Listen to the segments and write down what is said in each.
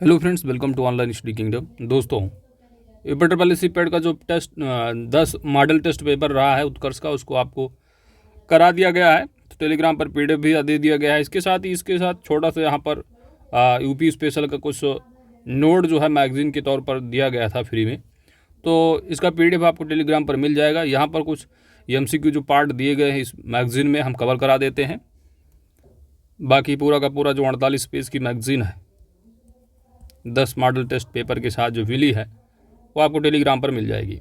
Hello friends, welcome to online study kingdom. दोस्तों, paper pad का जो टेस्ट 10 मॉडल टेस्ट पेपर रहा है उत्कर्ष का, उसको आपको करा दिया गया है। तो टेलीग्राम पर पीडीएफ भी दे दिया गया है। इसके साथ छोटा सा यहाँ पर यूपी स्पेशल का कुछ नोट जो है मैगजीन के तौर पर दिया गया था फ्री में। तो इसका पीडीएफ आपको टेलीग्राम पर मिल जाएगा। यहाँ पर कुछ एमसीक्यू जो पार्ट दिए गए हैं इस मैगजीन में हम कवर करा देते हैं। बाकी पूरा का पूरा जो 48 पेज की मैगजीन है 10 मॉडल टेस्ट पेपर के साथ जो विली है वो आपको टेलीग्राम पर मिल जाएगी।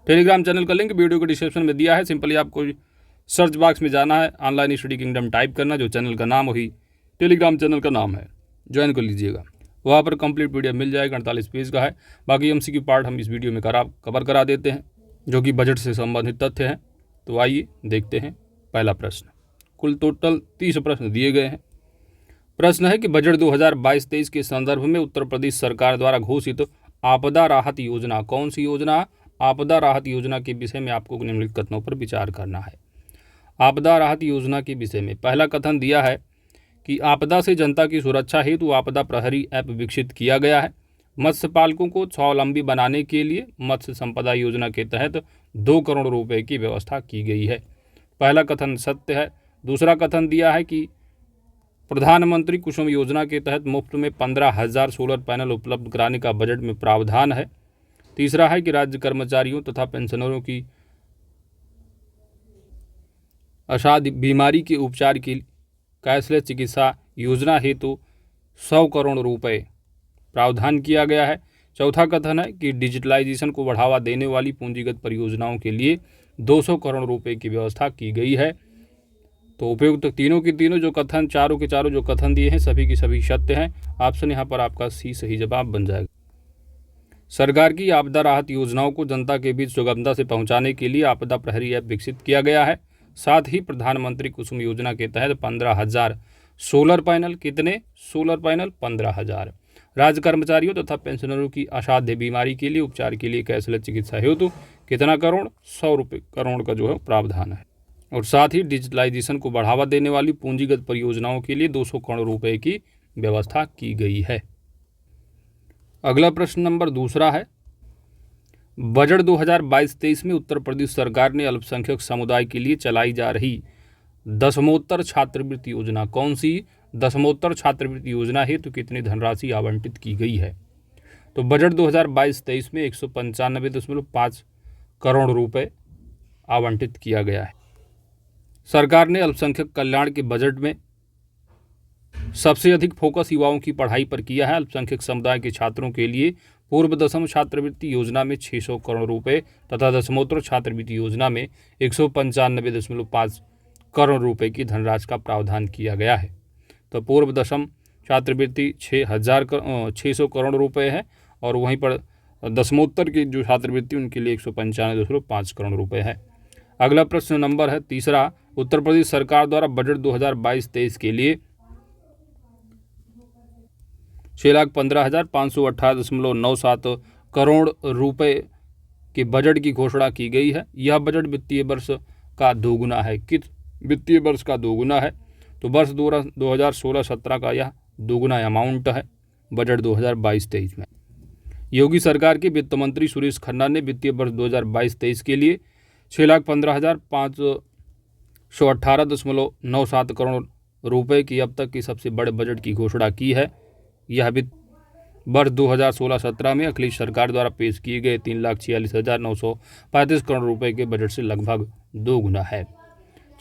टेलीग्राम चैनल का लिंक वीडियो के डिस्क्रिप्शन में दिया है। सिंपली आपको सर्च बॉक्स में जाना है, ऑनलाइन स्टडी किंगडम टाइप करना, जो चैनल का नाम वही टेलीग्राम चैनल का नाम है, ज्वाइन कर लीजिएगा। वहाँ पर कंप्लीट पीडीएफ मिल जाएगा, 48 पेज का है। बाकी एमसीक्यू पार्ट हम इस वीडियो में कवर करा देते हैं, जो कि बजट से संबंधित तथ्य हैं। तो आइए देखते हैं। पहला प्रश्न, कुल टोटल 30 प्रश्न दिए गए हैं। प्रश्न है कि बजट 2022-23 के संदर्भ में उत्तर प्रदेश सरकार द्वारा घोषित आपदा राहत योजना कौन सी योजना? आपदा राहत योजना के विषय में आपको निम्नलिखित कथनों पर विचार करना है। आपदा राहत योजना के विषय में पहला कथन दिया है कि आपदा से जनता की सुरक्षा हेतु आपदा प्रहरी ऐप विकसित किया गया है। मत्स्य पालकों को स्वावलंबी बनाने के लिए मत्स्य संपदा योजना के तहत 2 करोड़ रुपए की व्यवस्था की गई है। पहला कथन सत्य है। दूसरा कथन दिया है कि प्रधानमंत्री कुसुम योजना के तहत मुफ्त में 15,000 सोलर पैनल उपलब्ध कराने का बजट में प्रावधान है। तीसरा है कि राज्य कर्मचारियों तथा पेंशनरों की असाध्य बीमारी के उपचार की कैशलेस चिकित्सा योजना हेतु 100 करोड़ रुपए प्रावधान किया गया है। चौथा कथन है कि डिजिटलाइजेशन को बढ़ावा देने वाली पूंजीगत परियोजनाओं के लिए 200 करोड़ रुपए की व्यवस्था की गई है। तो उपयुक्त तीनों के तीनों जो कथन, चारों के चारों जो कथन दिए हैं सभी की सभी सत्य हैं। ऑप्शन यहाँ पर आपका सी सही जवाब बन जाएगा। सरकार की आपदा राहत योजनाओं को जनता के बीच सुगमता से पहुंचाने के लिए आपदा प्रहरी ऐप विकसित किया गया है। साथ ही प्रधानमंत्री कुसुम योजना के तहत 15,000 सोलर पैनल, कितने सोलर पैनल? 15,000 राज्य कर्मचारियों तथा पेंशनरों की असाध्य बीमारी के लिए उपचार के लिए कैशलेस चिकित्सा हेतु कितना करोड़? 100 करोड़ का जो है प्रावधान है। और साथ ही डिजिटलाइजेशन को बढ़ावा देने वाली पूंजीगत परियोजनाओं के लिए 200 करोड़ रुपए की व्यवस्था की गई है। अगला प्रश्न नंबर दूसरा है, बजट 2022-23 में उत्तर प्रदेश सरकार ने अल्पसंख्यक समुदाय के लिए चलाई जा रही दसमोत्तर छात्रवृत्ति योजना कौन सी? दसमोत्तर छात्रवृत्ति योजना हेतु कितनी धनराशि आवंटित की गई है? तो बजट 2022-23 में 195.5 करोड़ रुपए आवंटित किया गया है। सरकार ने अल्पसंख्यक कल्याण के बजट में सबसे अधिक फोकस युवाओं की पढ़ाई पर किया है। अल्पसंख्यक समुदाय के छात्रों के लिए पूर्व दसम छात्रवृत्ति योजना में 600 करोड़ रुपए तथा दसमोत्तर छात्रवृत्ति योजना में 195.5 करोड़ रुपए की धनराशि का प्रावधान किया गया है। तो पूर्व दसम छात्रवृत्ति 600 करोड़ रुपए है और वहीं पर दसमोत्तर की जो छात्रवृत्ति उनके लिए 195.5 करोड़ रुपए है। अगला प्रश्न नंबर है तीसरा, उत्तर प्रदेश सरकार द्वारा बजट 2022-23 के लिए 6,15,518.97 करोड़ रुपए के बजट की घोषणा की गई है। यह बजट वित्तीय वर्ष का दोगुना है। किस वित्तीय वर्ष का दोगुना है? तो वर्ष 2016-17 का यह दोगुना अमाउंट है बजट 2022-23 में। योगी सरकार के वित्त मंत्री सुरेश खन्ना ने वित्तीय वर्ष 2022-23 के लिए 6,15,518.97 करोड़ रुपए की अब तक की सबसे बड़े बजट की घोषणा की है। यह वित्त वर्ष 2016-17 में अखिलेश सरकार द्वारा पेश किए गए 3,46,935 करोड़ रुपए के बजट से लगभग दोगुना है।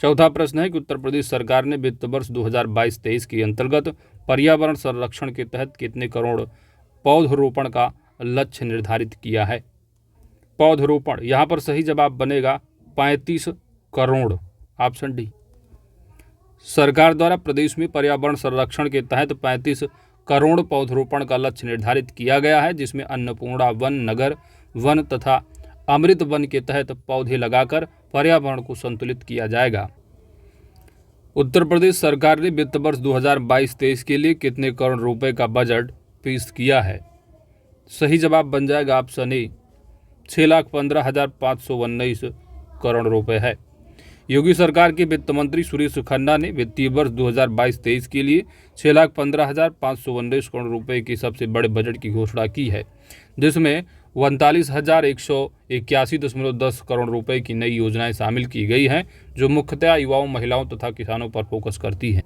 चौथा प्रश्न है कि उत्तर प्रदेश सरकार ने वित्त वर्ष 2022-23 के अंतर्गत पर्यावरण संरक्षण के तहत कितने करोड़ पौधरोपण का लक्ष्य निर्धारित किया है? पौधरोपण, यहाँ पर सही जवाब बनेगा 35 करोड़, ऑप्शन डी। सरकार द्वारा प्रदेश में पर्यावरण संरक्षण के तहत 35 करोड़ पौधरोपण का लक्ष्य निर्धारित किया गया है, जिसमें अन्नपूर्णा वन, नगर वन तथा अमृत वन के तहत पौधे लगाकर पर्यावरण को संतुलित किया जाएगा। उत्तर प्रदेश सरकार ने वित्त वर्ष 2022-23 के लिए कितने करोड़ रुपए का बजट पेश किया है? सही जवाब बन जाएगा ऑप्शन ए, 6,15,519 करोड़ रुपए है। योगी सरकार के वित्त मंत्री सुरेश खन्ना ने वित्तीय वर्ष 2022-23 के लिए 6,15,519 करोड़ रुपए के सबसे बड़े बजट की घोषणा की है, जिसमें 39,181.10 करोड़ रुपए की नई योजनाएं शामिल की गई हैं, जो मुख्यतः युवाओं, महिलाओं तथा किसानों पर फोकस करती हैं।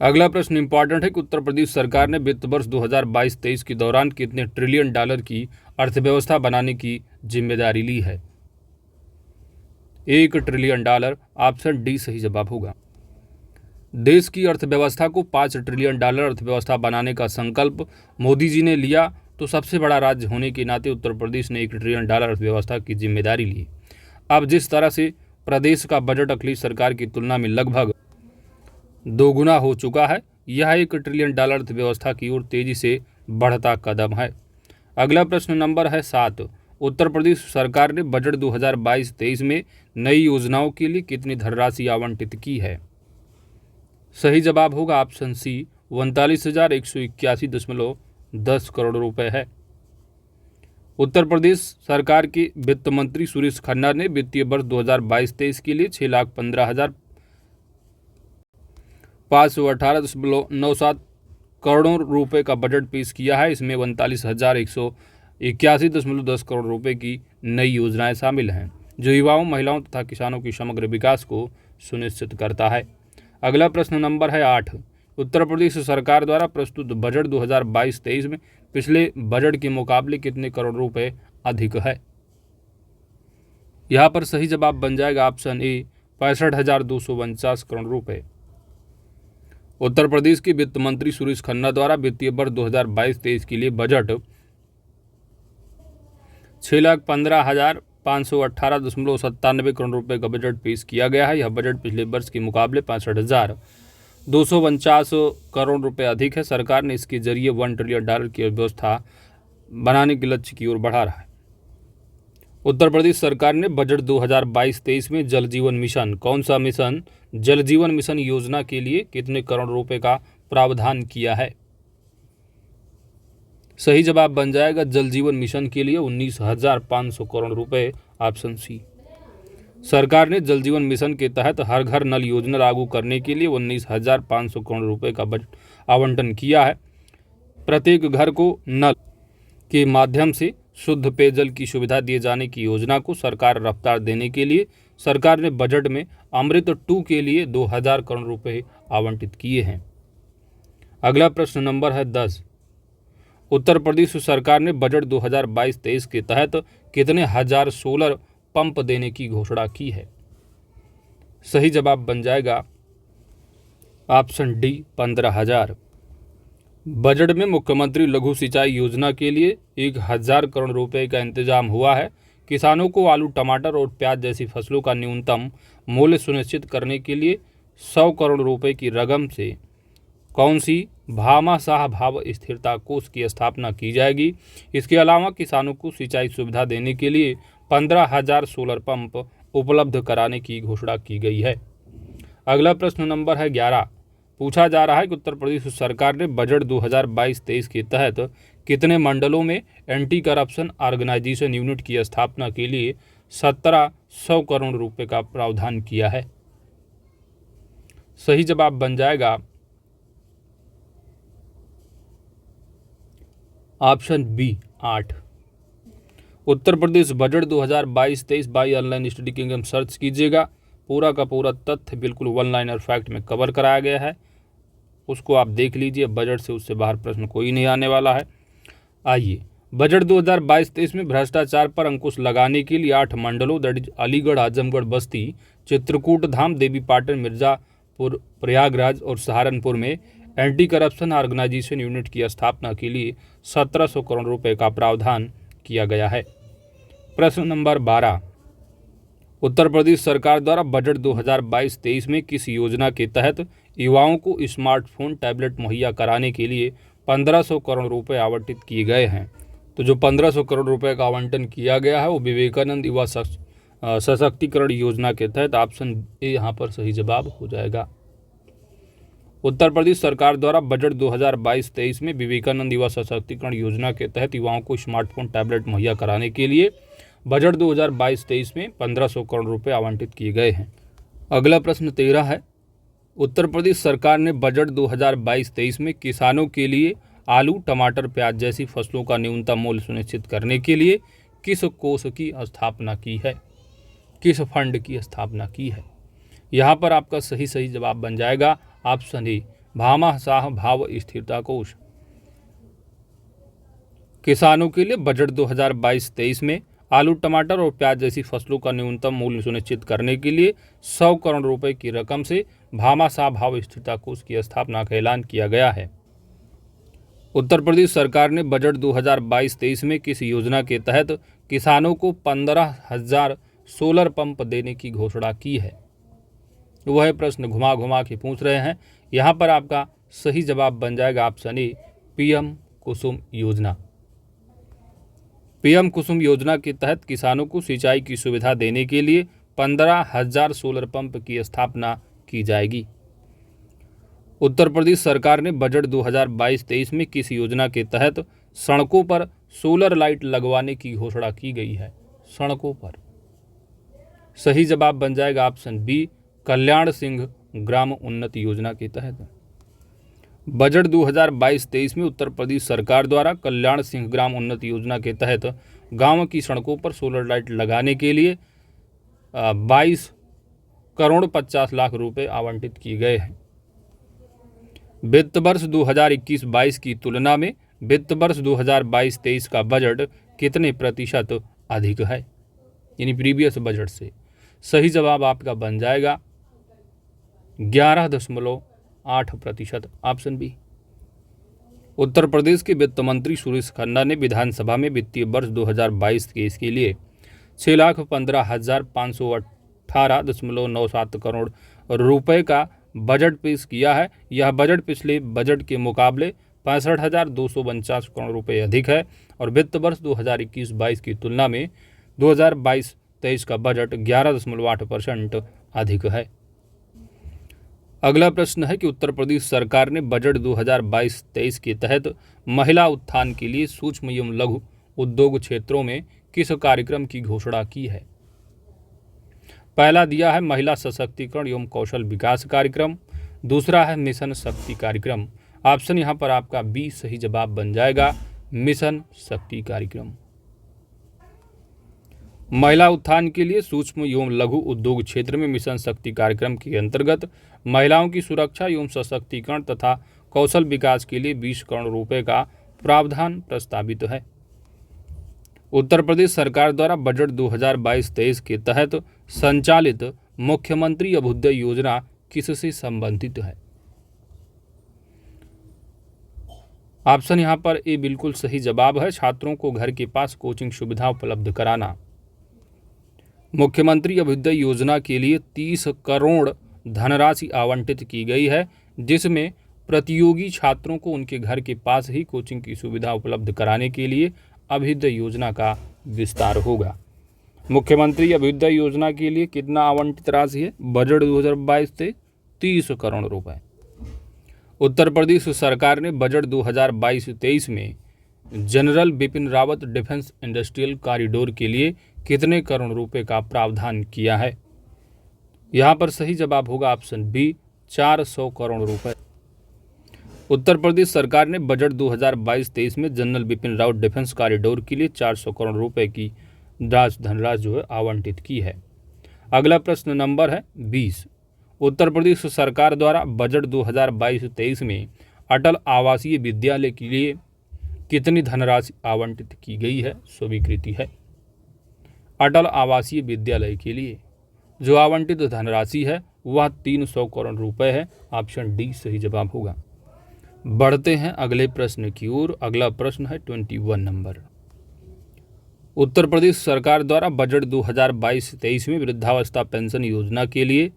अगला प्रश्न इंपॉर्टेंट है कि उत्तर प्रदेश सरकार ने वित्त वर्ष 2022-23 के दौरान कितने ट्रिलियन डॉलर की अर्थव्यवस्था बनाने की जिम्मेदारी ली है। 1 ट्रिलियन डॉलर, ऑप्शन डी सही जवाब होगा। देश की अर्थव्यवस्था को 5 ट्रिलियन डॉलर अर्थव्यवस्था बनाने का संकल्प मोदी जी ने लिया, तो सबसे बड़ा राज्य होने के नाते उत्तर प्रदेश ने 1 ट्रिलियन डॉलर अर्थव्यवस्था की जिम्मेदारी ली। अब जिस तरह से प्रदेश का बजट अखिलेश सरकार की तुलना में लगभग दोगुना हो चुका है, यह 1 ट्रिलियन डॉलर अर्थव्यवस्था की ओर तेजी से बढ़ता कदम है। अगला प्रश्न नंबर है 7। उत्तर प्रदेश सरकार ने बजट 2022-23 में नई योजनाओं के लिए कितनी धनराशि आवंटित की है। सही जवाब होगा ऑप्शन सी, 39,181.10 करोड़ रुपए है। उत्तर प्रदेश सरकार के वित्त मंत्री सुरेश खन्ना ने वित्तीय वर्ष 2022-23 के लिए 6,15,518.97 करोड़ रुपए का बजट पेश किया है। इसमें 39,181.10 करोड़ रुपए की नई योजनाएं शामिल हैं, जो युवाओं, महिलाओं तथा किसानों की समग्र विकास को सुनिश्चित करता है। अगला प्रश्न नंबर है 8। उत्तर प्रदेश सरकार द्वारा प्रस्तुत बजट 2022-23 में पिछले बजट के मुकाबले कितने करोड़ रुपए अधिक है। यहाँ पर सही जवाब बन जाएगा ऑप्शन ए, 65,249 करोड़ रुपए। उत्तर प्रदेश के वित्त मंत्री सुरेश खन्ना द्वारा वित्तीय वर्ष 2022-23 के लिए बजट 6,15,518.97 करोड़ रुपए का बजट पेश किया गया है। यह बजट पिछले वर्ष के मुकाबले 65,249 करोड़ रुपए अधिक है। सरकार ने इसके जरिए 1 ट्रिलियन डॉलर की अर्थव्यवस्था बनाने के लक्ष्य की ओर बढ़ा रहा है। उत्तर प्रदेश सरकार ने बजट 2022-23 में जल जीवन मिशन, कौन सा मिशन, जल जीवन मिशन योजना के लिए कितने करोड़ रुपए का प्रावधान किया है। सही जवाब बन जाएगा जल जीवन मिशन के लिए 19,500 करोड़ रुपए, ऑप्शन सी। सरकार ने जल जीवन मिशन के तहत हर घर नल योजना लागू करने के लिए 19,500 करोड़ रुपए का बजट आवंटन किया है। प्रत्येक घर को नल के माध्यम से शुद्ध पेयजल की सुविधा दिए जाने की योजना को सरकार रफ्तार देने के लिए सरकार ने बजट में अमृत 2 के लिए 2,000 करोड़ रुपए आवंटित किए हैं। अगला प्रश्न नंबर है 10। उत्तर प्रदेश सरकार ने बजट 2022-23 के तहत कितने हजार सोलर पंप देने की घोषणा की है। सही जवाब बन जाएगा ऑप्शन डी, 15,000। बजट में मुख्यमंत्री लघु सिंचाई योजना के लिए 1,000 करोड़ रुपए का इंतजाम हुआ है। किसानों को आलू, टमाटर और प्याज जैसी फसलों का न्यूनतम मूल्य सुनिश्चित करने के लिए 100 करोड़ रुपए की रकम से कौन सी भामाशाह भाव स्थिरता कोष की स्थापना की जाएगी। इसके अलावा किसानों को सिंचाई सुविधा देने के लिए 15,000 सोलर पंप उपलब्ध कराने की घोषणा की गई है। अगला प्रश्न नंबर है 11। पूछा जा रहा है कि उत्तर प्रदेश सरकार ने बजट 2022-23 के तहत कितने मंडलों में एंटी करप्शन ऑर्गेनाइजेशन यूनिट की स्थापना के लिए 1,700 करोड़ रुपए का प्रावधान किया है। सही जवाब बन जाएगा option B, 8। Uttar Pradesh budget 2022-23 by online study kingdom search कीजिएगा। पूरा का पूरा तथ्य बिल्कुल 1 लाइनर फैक्ट में कवर कराया गया है, उसको आप देख लीजिए। बजट से उससे बाहर प्रश्न कोई नहीं आने वाला है। आइए, बजट 2022-23 में भ्रष्टाचार पर अंकुश लगाने के लिए 8 मंडलों दैट इज अलीगढ़, आजमगढ़, बस्ती, चित्रकूट धाम, देवीपाटन, मिर्जापुर, प्रयागराज और सहारनपुर में एंटी करप्शन ऑर्गेनाइजेशन यूनिट की स्थापना के लिए 1,700 करोड़ रुपए का प्रावधान किया गया है। प्रश्न नंबर 12। उत्तर प्रदेश सरकार द्वारा बजट 2022-23 में किस योजना के तहत युवाओं को स्मार्टफोन, टैबलेट मुहैया कराने के लिए 1,500 करोड़ रुपए आवंटित किए गए हैं। तो जो 1,500 करोड़ रुपए का आवंटन किया गया है वो विवेकानंद युवा सशक्तिकरण योजना के तहत, ऑप्शन ए यहाँ पर सही जवाब हो जाएगा। उत्तर प्रदेश सरकार द्वारा बजट 2022-23 में विवेकानंद युवा सशक्तिकरण योजना के तहत युवाओं को स्मार्टफोन, टैबलेट मुहैया कराने के लिए बजट 2022-23 में 1,500 करोड़ रुपए आवंटित किए गए हैं। अगला प्रश्न 13 है, उत्तर प्रदेश सरकार ने बजट 2022-23 में किसानों के लिए आलू, टमाटर, प्याज जैसी फसलों का न्यूनतम मूल्य सुनिश्चित करने के लिए किस कोष की स्थापना की है, किस फंड की स्थापना की है। यहाँ पर आपका सही जवाब बन जाएगा ऑप्शन ए, भामाशाह भाव स्थिरता कोष। किसानों के लिए बजट 2022-23 में आलू, टमाटर और प्याज जैसी फसलों का न्यूनतम मूल्य सुनिश्चित करने के लिए 100 करोड़ रुपए की रकम से भामाशाह भाव स्थिरता कोष की स्थापना का ऐलान किया गया है। उत्तर प्रदेश सरकार ने बजट 2022-23 में किस योजना के तहत किसानों को 15,000 सोलर पंप देने की घोषणा की है। वह प्रश्न घुमा घुमा के पूछ रहे हैं। यहाँ पर आपका सही जवाब बन जाएगा ऑप्शन ए, पीएम कुसुम योजना। पीएम कुसुम योजना के तहत किसानों को सिंचाई की सुविधा देने के लिए 15,000 सोलर पंप की स्थापना की जाएगी। उत्तर प्रदेश सरकार ने बजट 2022-23 में किस योजना के तहत सड़कों पर सोलर लाइट लगवाने की घोषणा की गई है। सड़कों पर सही जवाब बन जाएगा ऑप्शन बी, कल्याण सिंह ग्राम उन्नति योजना के तहत। बजट 2022-23 में उत्तर प्रदेश सरकार द्वारा कल्याण सिंह ग्राम उन्नति योजना के तहत गांव की सड़कों पर सोलर लाइट लगाने के लिए 22 करोड़ 50 लाख रुपए आवंटित किए गए हैं। वित्त वर्ष 2021-22 की तुलना में वित्त वर्ष 2022-23 का बजट कितने प्रतिशत अधिक है, यानी प्रीवियस बजट से। सही जवाब आपका बन जाएगा 11.8%, ऑप्शन बी। उत्तर प्रदेश के वित्त मंत्री सुरेश खन्ना ने विधानसभा में वित्तीय वर्ष 2022-23 के लिए 6,15,518.97 करोड़ रुपए का बजट पेश किया है। यह बजट पिछले बजट के मुकाबले 65,249 करोड़ रुपए अधिक है और वित्त वर्ष 2021-22 की तुलना में 2022-23 का बजट 11.8% अधिक है। अगला प्रश्न है कि उत्तर प्रदेश सरकार ने बजट 2022-23 के तहत महिला उत्थान के लिए सूक्ष्म एवं लघु उद्योग क्षेत्रों में किस कार्यक्रम की घोषणा की है। पहला दिया है महिला सशक्तिकरण एवं कौशल विकास कार्यक्रम, दूसरा है मिशन शक्ति कार्यक्रम। ऑप्शन यहाँ पर आपका बी सही जवाब बन जाएगा, मिशन शक्ति कार्यक्रम। महिला उत्थान के लिए सूक्ष्म एवं लघु उद्योग क्षेत्र में मिशन शक्ति कार्यक्रम के अंतर्गत महिलाओं की सुरक्षा एवं सशक्तिकरण तथा कौशल विकास के लिए 20 करोड़ रुपए का प्रावधान प्रस्तावित है। उत्तर प्रदेश सरकार द्वारा बजट 2022-23 के तहत संचालित मुख्यमंत्री अभ्युदय योजना किससे संबंधित है। ऑप्शन यहाँ पर ए बिल्कुल सही जवाब है, छात्रों को घर के पास कोचिंग सुविधा उपलब्ध कराना। मुख्यमंत्री अभ्युदय योजना के लिए 30 करोड़ धनराशि आवंटित की गई है, जिसमें प्रतियोगी छात्रों को उनके घर के पास ही कोचिंग की सुविधा उपलब्ध कराने के लिए अभ्युदय योजना का विस्तार होगा। मुख्यमंत्री अभ्युदय योजना के लिए कितना आवंटित राशि है बजट 2022 से 30 करोड़ रुपए। उत्तर प्रदेश सरकार ने बजट 2022-23 में general Bipin Rawat defence industrial corridor के लिए कितने करोड़ रुपए का प्रावधान किया है। यहाँ पर सही जवाब होगा ऑप्शन बी, 400 करोड़ रुपए। उत्तर प्रदेश सरकार ने बजट 2022-23 में general Bipin Rawat defence corridor के लिए 400 करोड़ रुपए की धनराशि जो है आवंटित की है। अगला प्रश्न नंबर है 20। उत्तर प्रदेश सरकार द्वारा बजट 2022-23 में अटल आवासीय विद्यालय के लिए कितनी धनराशि आवंटित की गई है, स्वीकृति है। अटल आवासीय विद्यालय के लिए जो आवंटित धनराशि है वह 300 करोड़ रुपए है। ऑप्शन डी सही जवाब होगा। बढ़ते हैं अगले प्रश्न की ओर। अगला प्रश्न है 21 नंबर। उत्तर प्रदेश सरकार द्वारा बजट 2022-23 में वृद्धावस्था पेंशन योजना के लिए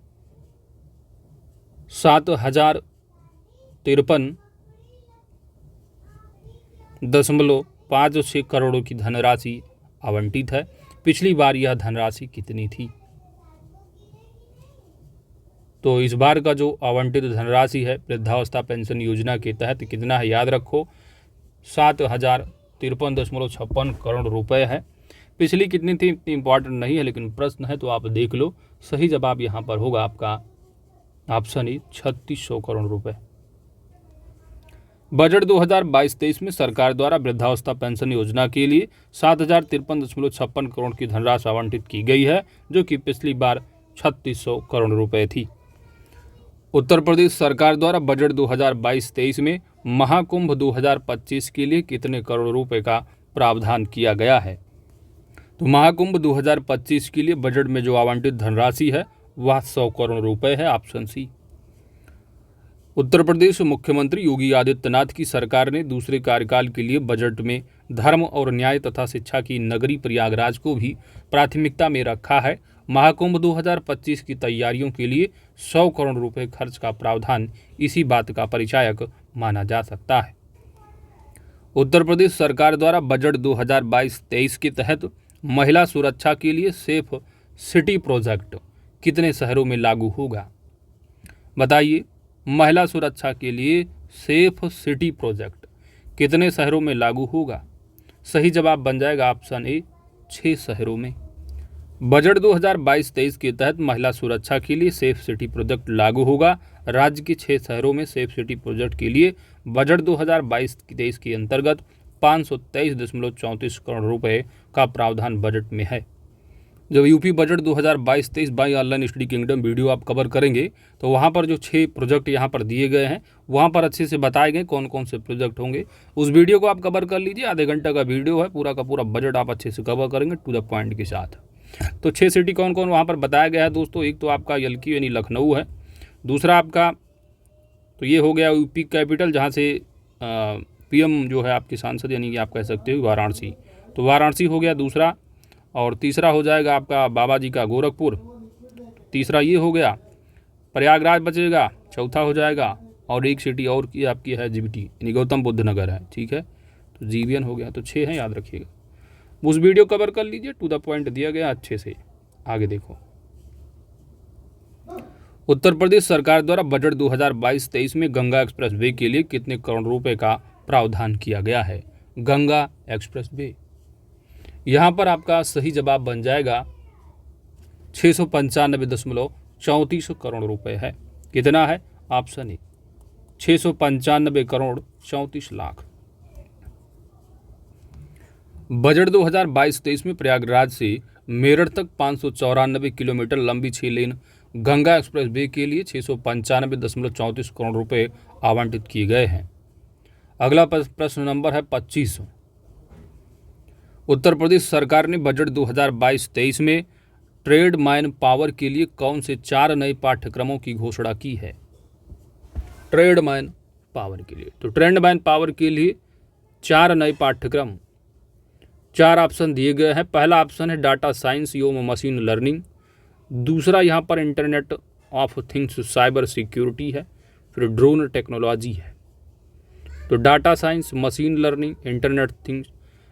7,053.56 करोड़ की धनराशि आवंटित है। पिछली बार यह धनराशि कितनी थी। तो इस बार का जो आवंटित धनराशि है वृद्धावस्था पेंशन योजना के तहत कितना है, याद रखो 7,053.56 करोड़ रुपए है। पिछली कितनी थी इतनी इंपॉर्टेंट नहीं है, लेकिन प्रश्न है तो आप देख लो। सही जवाब यहाँ पर होगा आपका ऑप्शन ए 3600 करोड़ रुपए। बजट 2022-23 में सरकार द्वारा वृद्धावस्था पेंशन योजना के लिए 7053.56 करोड़ की धनराशि आवंटित की गई है, जो कि पिछली बार 3600 करोड़ रुपए थी। उत्तर प्रदेश सरकार द्वारा बजट 2022-23 में महाकुंभ 2025 के लिए कितने करोड़ रुपए का प्रावधान किया गया है? तो महाकुंभ 2025 के लिए बजट में जो आवंटित धनराशि है वह 100 करोड़ रुपए है, ऑप्शन सी। उत्तर प्रदेश मुख्यमंत्री योगी आदित्यनाथ की सरकार ने दूसरे कार्यकाल के लिए बजट में धर्म और न्याय तथा शिक्षा की नगरी प्रयागराज को भी प्राथमिकता में रखा है। महाकुंभ 2025 की तैयारियों के लिए 100 करोड़ रुपए खर्च का प्रावधान इसी बात का परिचायक माना जा सकता है। उत्तर प्रदेश सरकार द्वारा बजट 2022-23 के तहत महिला सुरक्षा के लिए सेफ सिटी प्रोजेक्ट कितने शहरों में लागू होगा? बताइए, महिला सुरक्षा के लिए सेफ सिटी प्रोजेक्ट कितने शहरों में लागू होगा? सही जवाब बन जाएगा ऑप्शन ए 6 शहरों में। बजट 2022-23 के तहत महिला सुरक्षा के लिए सेफ सिटी प्रोजेक्ट लागू होगा। राज्य के 6 शहरों में सेफ सिटी प्रोजेक्ट के लिए बजट 2022-23 के अंतर्गत 523.34 करोड़ रुपए का प्रावधान बजट में है। जब UP budget 2022-23 by online study kingdom video आप कवर करेंगे तो वहाँ पर जो 6 प्रोजेक्ट यहाँ पर दिए गए हैं वहाँ पर अच्छे से बताए गए कौन कौन से प्रोजेक्ट होंगे। उस वीडियो को आप कवर कर लीजिए, आधे घंटे का वीडियो है, पूरा का पूरा बजट आप अच्छे से कवर करेंगे टू द पॉइंट के साथ। तो 6 सिटी कौन कौन वहाँ पर बताया गया है दोस्तों? एक तो आपका यलकी यानी लखनऊ है, दूसरा आपका तो ये हो गया यूपी कैपिटल जहाँ से पीएम जो है आपके सांसद यानी कि आप कह सकते हो वाराणसी, तो वाराणसी हो गया दूसरा। और तीसरा हो जाएगा आपका बाबा जी का गोरखपुर, तीसरा ये हो गया। प्रयागराज बचेगा, चौथा हो जाएगा। और एक सिटी और की आपकी है जीबीटी यानी गौतम बुद्ध नगर है, ठीक है, तो जीबीएन हो गया। तो 6 हैं, याद रखिएगा। उस वीडियो कवर कर लीजिए, टू द पॉइंट दिया गया अच्छे से। आगे देखो, उत्तर प्रदेश सरकार द्वारा बजट 2022-23 में गंगा एक्सप्रेस वे के लिए कितने करोड़ रुपए का प्रावधान किया गया है? गंगा एक्सप्रेस वे, यहाँ पर आपका सही जवाब बन जाएगा 695.34 करोड़ रुपए है। कितना है? Option A 695 crore 34 lakh. Budget 2022-23 में प्रयागराज से मेरठ तक 594 किलोमीटर लंबी 6 लेन गंगा एक्सप्रेस वे के लिए 695.34 करोड़ रुपए आवंटित किए गए हैं। अगला प्रश्न नंबर है 25। उत्तर प्रदेश सरकार ने बजट 2022-23 में ट्रेड मैन पावर के लिए कौन से 4 नए पाठ्यक्रमों की घोषणा की है? ट्रेड मैन पावर के लिए, तो ट्रेड मैन पावर के लिए 4 नए पाठ्यक्रम, 4 ऑप्शन दिए गए हैं। पहला ऑप्शन है डाटा साइंस एवं मशीन लर्निंग, दूसरा यहाँ पर internet of things cyber security है, फिर ड्रोन टेक्नोलॉजी है। तो data science, machine learning,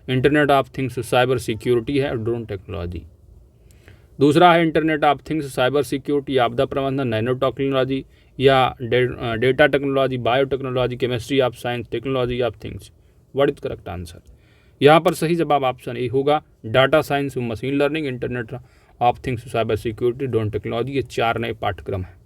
internet of things cyber security है और ड्रोन टेक्नोलॉजी। दूसरा है internet of things cyber security, आपदा प्रबंधन, नैनो टेक्नोलॉजी या data technology, biotechnology, chemistry of science, technology of things. What is correct answer? यहाँ पर सही जवाब ऑप्शन ए होगा, data science, machine learning, internet of things cyber security, drone technology. ये 4 नए पाठ्यक्रम हैं।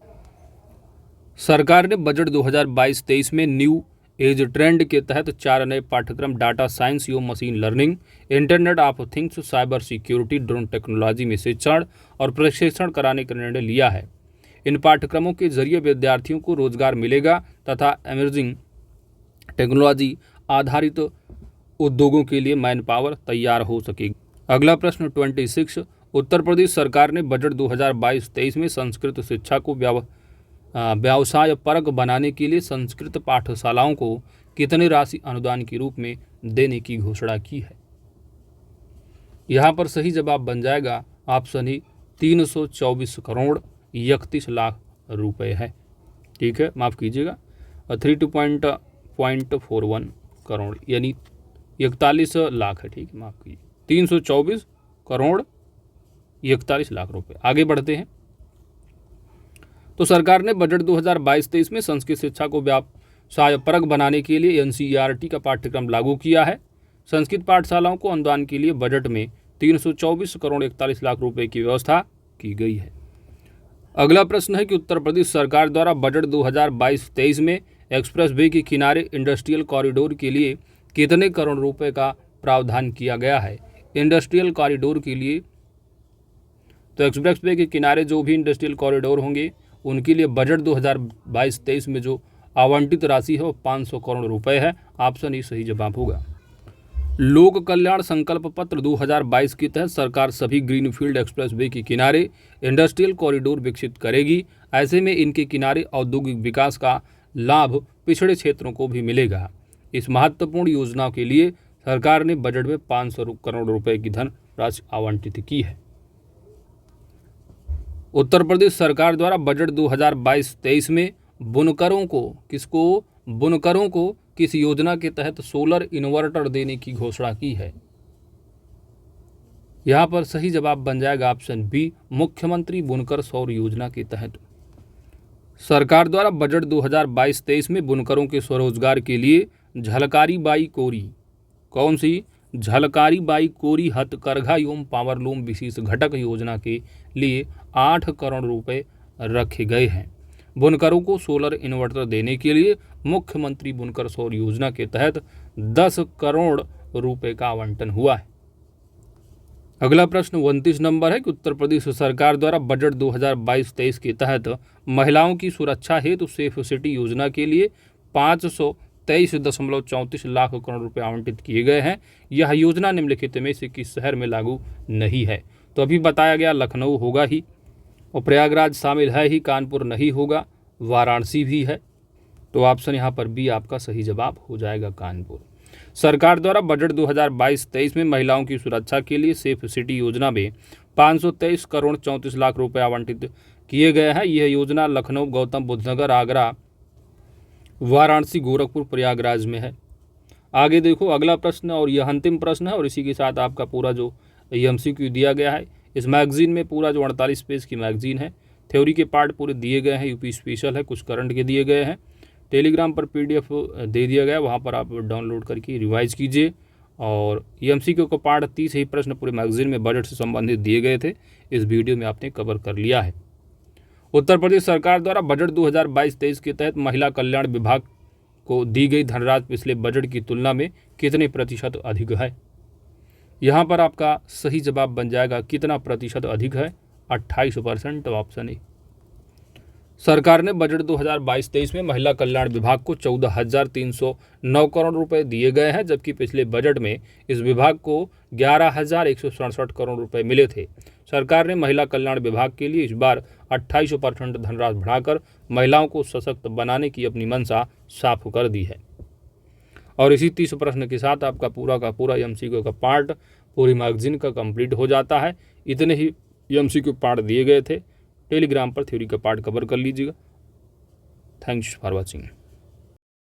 सरकार ने बजट 2022-23 में न्यू एज ट्रेंड के तहत 4 नए पाठ्यक्रम डाटा साइंस एवं machine learning, internet of things, cyber security, drone technology में शिक्षण और प्रशिक्षण कराने का निर्णय लिया है। इन पाठ्यक्रमों के जरिए विद्यार्थियों को रोजगार मिलेगा तथा इमर्जिंग टेक्नोलॉजी आधारित उद्योगों के लिए मैन पावर तैयार हो सकेगी। अगला प्रश्न 26। उत्तर प्रदेश सरकार ने बजट 2022-23 में संस्कृत शिक्षा को व्यवसाय परक बनाने के लिए संस्कृत पाठशालाओं को कितनी राशि अनुदान के रूप में देने की घोषणा की है? यहाँ पर सही जवाब बन जाएगा ऑप्शन ए 324 करोड़ 31 लाख रुपए है, ठीक है, माफ़ कीजिएगा 32.41 करोड़ यानी 41 लाख है, ठीक है, माफ़ कीजिए 324 करोड़ 41 लाख रुपए। आगे बढ़ते हैं। तो सरकार ने बजट 2022-23 में संस्कृत शिक्षा को व्यवसाय परक बनाने के लिए एनसीईआरटी का पाठ्यक्रम लागू किया है। संस्कृत पाठशालाओं को अनुदान के लिए बजट में 324 करोड़ 41 लाख रुपए की व्यवस्था की गई है। अगला प्रश्न है कि उत्तर प्रदेश सरकार द्वारा बजट 2022-23 में एक्सप्रेस वे के किनारे इंडस्ट्रियल कॉरिडोर के लिए कितने करोड़ रुपए का प्रावधान किया गया है। इंडस्ट्रियल कॉरिडोर के लिए तो एक्सप्रेस वे के किनारे जो भी इंडस्ट्रियल कॉरिडोर होंगे उनके लिए बजट 2022-23 में जो आवंटित राशि है वो 500 करोड़ रुपए है। ऑप्शन ई सही जवाब होगा। लोक कल्याण संकल्प पत्र 2022 के तहत सरकार सभी ग्रीनफील्ड एक्सप्रेसवे के किनारे इंडस्ट्रियल कॉरिडोर विकसित करेगी। ऐसे में इनके किनारे औद्योगिक विकास का लाभ पिछड़े क्षेत्रों को भी मिलेगा। इस महत्वपूर्ण योजना के लिए सरकार ने बजट में 500 करोड़ रुपए की धन राशि आवंटित की है। उत्तर प्रदेश सरकार द्वारा बजट 2022-23 में बुनकरों को किस योजना के तहत सोलर इन्वर्टर देने की घोषणा की है। यहाँ पर सही जवाब बन जाएगा ऑप्शन बी, मुख्यमंत्री बुनकर सौर योजना के तहत। सरकार द्वारा बजट 2022-23 में बुनकरों के स्वरोजगार के लिए झलकारी बाई कोरी, कौन सी, झलकारी बाई कोरी हथकरघा एवं पावरलूम विशेष घटक योजना के लिए 8 करोड़ रुपए रखे गए हैं। बुनकरों को सोलर इन्वर्टर देने के लिए मुख्यमंत्री बुनकर सौर योजना के तहत 10 करोड़ रुपए का आवंटन हुआ है। अगला प्रश्न 29 नंबर है कि उत्तर प्रदेश सरकार द्वारा बजट 2022-23 के तहत महिलाओं की सुरक्षा हेतु सेफ सिटी योजना के लिए 523.34 लाख करोड़ रुपए आवंटित किए गए हैं। यह योजना निम्नलिखित में से किस शहर में लागू नहीं है। तो अभी बताया गया लखनऊ होगा ही, और प्रयागराज शामिल है ही, कानपुर नहीं होगा, वाराणसी भी है। तो ऑप्शन यहाँ पर बी आपका सही जवाब हो जाएगा, कानपुर। सरकार द्वारा बजट 2022-23 में महिलाओं की सुरक्षा के लिए सेफ सिटी योजना में 523 करोड़ 34 लाख रुपए आवंटित किए गए हैं। यह योजना लखनऊ, गौतम बुद्ध नगर, आगरा, वाराणसी, गोरखपुर, प्रयागराज में है। आगे देखो अगला प्रश्न, और यह अंतिम प्रश्न है और इसी के साथ आपका पूरा जो MCQ दिया गया है। इस मैगजीन में पूरा जो 48 पेज की मैगजीन है, थ्योरी के पार्ट पूरे दिए गए हैं, यूपी स्पेशल है, कुछ करंट के दिए गए हैं। टेलीग्राम पर PDF दे दिया गया, वहाँ पर आप डाउनलोड करके रिवाइज कीजिए। और MCQ का पार्ट 30 ही प्रश्न पूरे मैगजीन में बजट से संबंधित दिए गए थे, इस वीडियो में आपने कवर कर लिया है। उत्तर प्रदेश सरकार द्वारा बजट 2022-23 के तहत महिला कल्याण विभाग को दी गई धनराशि पिछले बजट की तुलना में कितने प्रतिशत अधिक है। यहाँ पर आपका सही जवाब बन जाएगा कितना प्रतिशत अधिक है, 28%। Option A. सरकार ने बजट 2022-23 में महिला कल्याण विभाग को 14,309 करोड़ रुपए दिए गए हैं, जबकि पिछले बजट में इस विभाग को 11,167 करोड़ रुपए मिले थे। सरकार ने महिला कल्याण विभाग के लिए इस बार 28% धनराशि बढ़ाकर महिलाओं को सशक्त बनाने की अपनी मंशा साफ कर दी है। और इसी 30 प्रश्न के साथ आपका पूरा का पूरा MCQ का पार्ट पूरी मैगजीन का कंप्लीट हो जाता है। इतने ही MCQ पार्ट दिए गए थे। टेलीग्राम पर थ्योरी का पार्ट कवर कर लीजिएगा। Thanks for watching.